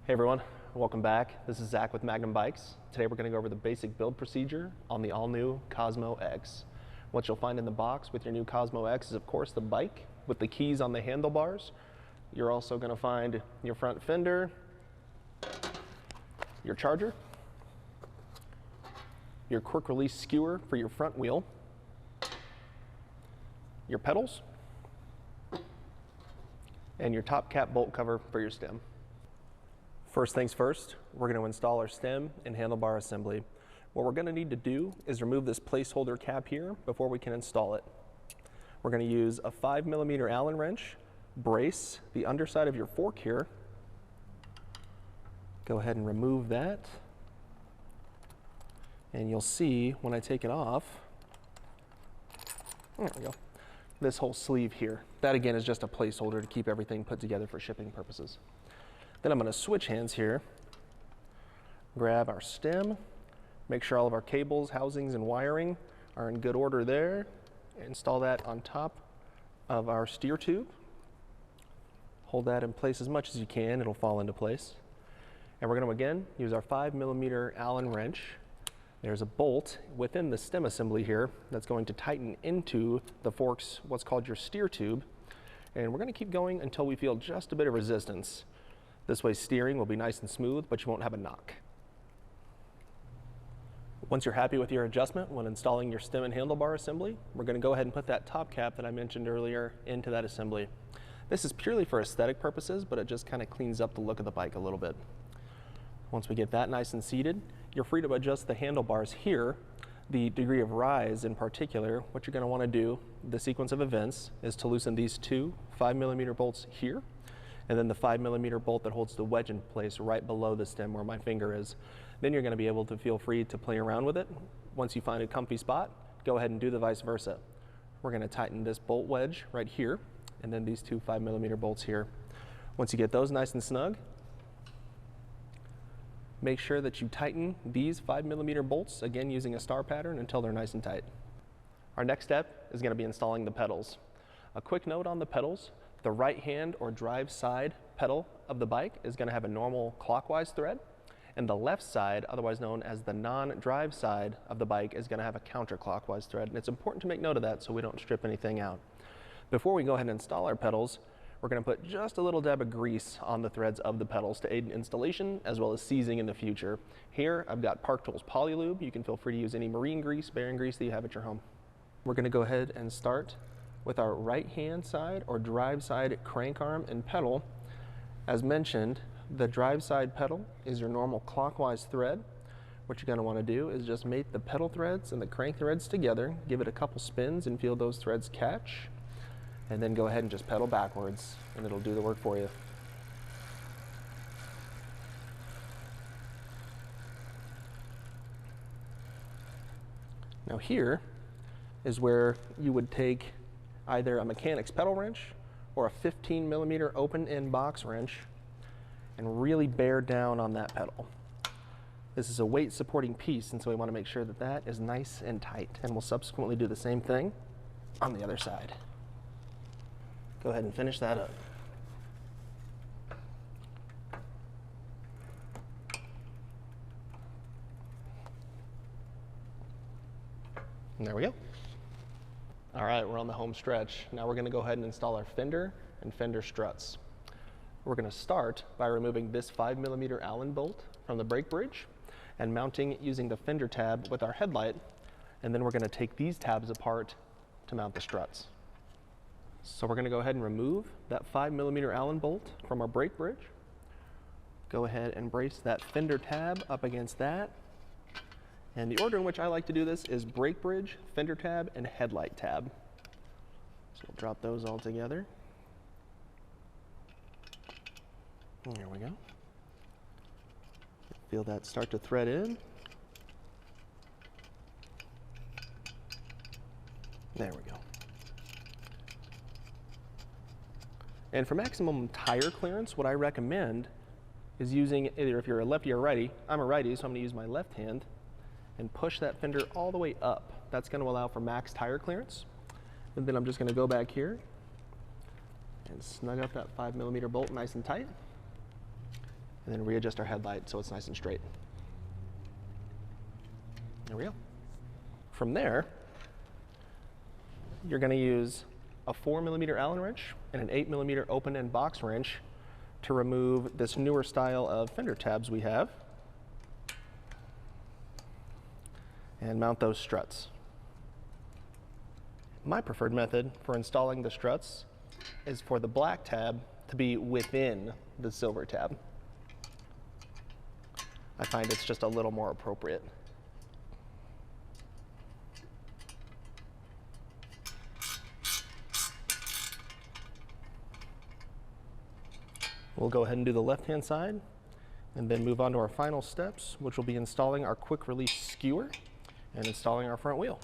Hey everyone, welcome back. This is Zach with Magnum Bikes. Today we're going to go over the basic build procedure on the all-new Cosmo X. What you'll find in the box with your new Cosmo X is of course the bike with the keys on the handlebars. You're also going to find your front fender, your charger, your quick release skewer for your front wheel, your pedals, and your top cap bolt cover for your stem. First things first, we're going to install our stem and handlebar assembly. What we're going to need to do is remove this placeholder cap here before we can install it. We're going to use a 5mm Allen wrench, brace the underside of your fork here. Go ahead and remove that. And you'll see when I take it off, there we go, this whole sleeve here. That again is just a placeholder to keep everything put together for shipping purposes. Then I'm going to switch hands here, grab our stem, make sure all of our cables, housings, and wiring are in good order there. Install that on top of our steer tube. Hold that in place as much as you can, it'll fall into place. And we're going to again use our 5mm Allen wrench. There's a bolt within the stem assembly here that's going to tighten into the forks, what's called your steer tube. And we're going to keep going until we feel just a bit of resistance. This way steering will be nice and smooth, but you won't have a knock. Once you're happy with your adjustment when installing your stem and handlebar assembly, we're going to go ahead and put that top cap that I mentioned earlier into that assembly. This is purely for aesthetic purposes, but it just kind of cleans up the look of the bike a little bit. Once we get that nice and seated, you're free to adjust the handlebars here. The degree of rise in particular, what you're going to want to do, the sequence of events, is to loosen these two 5mm bolts here, and then the 5mm bolt that holds the wedge in place right below the stem where my finger is. Then you're going to be able to feel free to play around with it. Once you find a comfy spot, go ahead and do the vice versa. We're going to tighten this bolt wedge right here, and then these two 5mm bolts here. Once you get those nice and snug, make sure that you tighten these 5mm bolts, again using a star pattern, until they're nice and tight. Our next step is going to be installing the pedals. A quick note on the pedals: the right hand or drive side pedal of the bike is going to have a normal clockwise thread, and the left side, otherwise known as the non-drive side of the bike, is going to have a counterclockwise thread. And it's important to make note of that so we don't strip anything out. Before we go ahead and install our pedals, we're going to put just a little dab of grease on the threads of the pedals to aid in installation as well as seizing in the future. Here I've got Park Tools Polylube. You can feel free to use any marine grease, bearing grease that you have at your home. We're going to go ahead and start with our right hand side or drive side crank arm and pedal. As mentioned, the drive side pedal is your normal clockwise thread. What you're going to want to do is just mate the pedal threads and the crank threads together, give it a couple spins and feel those threads catch, and then go ahead and just pedal backwards and it'll do the work for you. Now here is where you would take either a mechanic's pedal wrench or a 15mm open end box wrench and really bear down on that pedal. This is a weight supporting piece, and so we want to make sure that that is nice and tight, and we'll subsequently do the same thing on the other side. Go ahead and finish that up. And there we go. All right, we're on the home stretch. Now we're going to go ahead and install our fender and fender struts. We're going to start by removing this 5mm Allen bolt from the brake bridge and mounting it using the fender tab with our headlight, and then we're going to take these tabs apart to mount the struts. So we're going to go ahead and remove that 5mm Allen bolt from our brake bridge. Go ahead and brace that fender tab up against that. And the order in which I like to do this is brake bridge, fender tab, and headlight tab. So we'll drop those all together. And there we go. Feel that start to thread in. There we go. And for maximum tire clearance, what I recommend is using either, if you're a lefty or righty, I'm a righty, so I'm going to use my left hand and push that fender all the way up. That's going to allow for max tire clearance. And then I'm just going to go back here and snug up that 5mm bolt nice and tight. and then readjust our headlight so it's nice and straight. There we go. From there, you're going to use a 4mm Allen wrench and an 8mm open-end box wrench to remove this newer style of fender tabs we have and mount those struts. My preferred method for installing the struts is for the black tab to be within the silver tab. I find it's just a little more appropriate. We'll go ahead and do the left-hand side and then move on to our final steps, which will be installing our quick release skewer and installing our front wheel.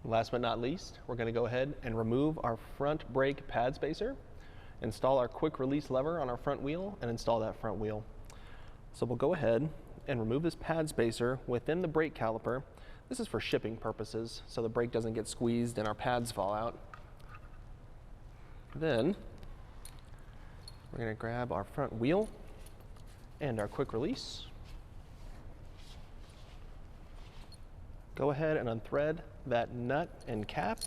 Last but not least, we're going to go ahead and remove our front brake pad spacer, install our quick release lever on our front wheel, and install that front wheel. So we'll go ahead and remove this pad spacer within the brake caliper. This is for shipping purposes, so the brake doesn't get squeezed and our pads fall out. Then we're going to grab our front wheel and our quick release. Go ahead and unthread that nut and cap.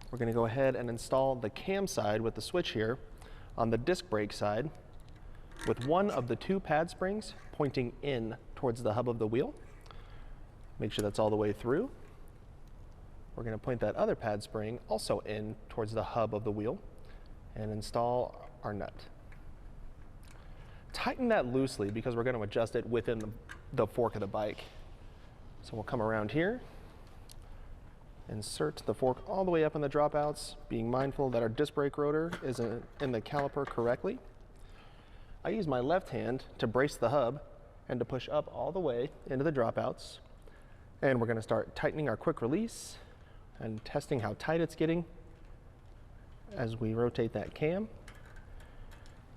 We're going to go ahead and install the cam side with the switch here on the disc brake side with one of the two pad springs pointing in towards the hub of the wheel. Make sure that's all the way through. We're going to point that other pad spring also in towards the hub of the wheel and install our nut. Tighten that loosely because we're going to adjust it within the fork of the bike. So we'll come around here, insert the fork all the way up in the dropouts, being mindful that our disc brake rotor is in the caliper correctly. I use my left hand to brace the hub and to push up all the way into the dropouts. And we're going to start tightening our quick release and testing how tight it's getting as we rotate that cam.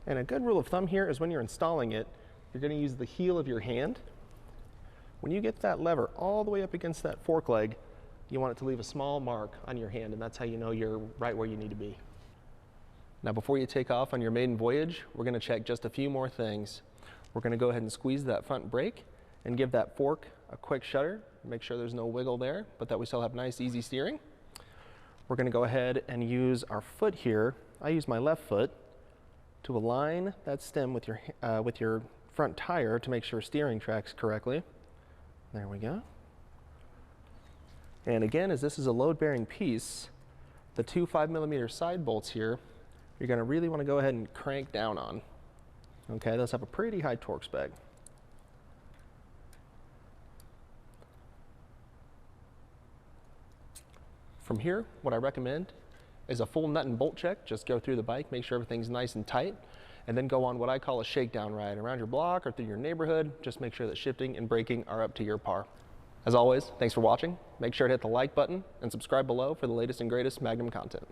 And a good rule of thumb here is when you're installing it, you're going to use the heel of your hand. When you get that lever all the way up against that fork leg, you want it to leave a small mark on your hand, and that's how you know you're right where you need to be. Now before you take off on your maiden voyage, we're going to check just a few more things. We're going to go ahead and squeeze that front brake and give that fork a quick shudder. Make sure there's no wiggle there, but that we still have nice, easy steering. We're going to go ahead and use our foot here. I use my left foot to align that stem with your front tire to make sure steering tracks correctly. There we go. And again, as this is a load-bearing piece, the two 5mm side bolts here, you're going to really want to go ahead and crank down on. Okay, those have a pretty high torque spec. From here, what I recommend is a full nut and bolt check. Just go through the bike, make sure everything's nice and tight, and then go on what I call a shakedown ride around your block or through your neighborhood. Just make sure that shifting and braking are up to your par. As always, thanks for watching. Make sure to hit the like button and subscribe below for the latest and greatest Magnum content.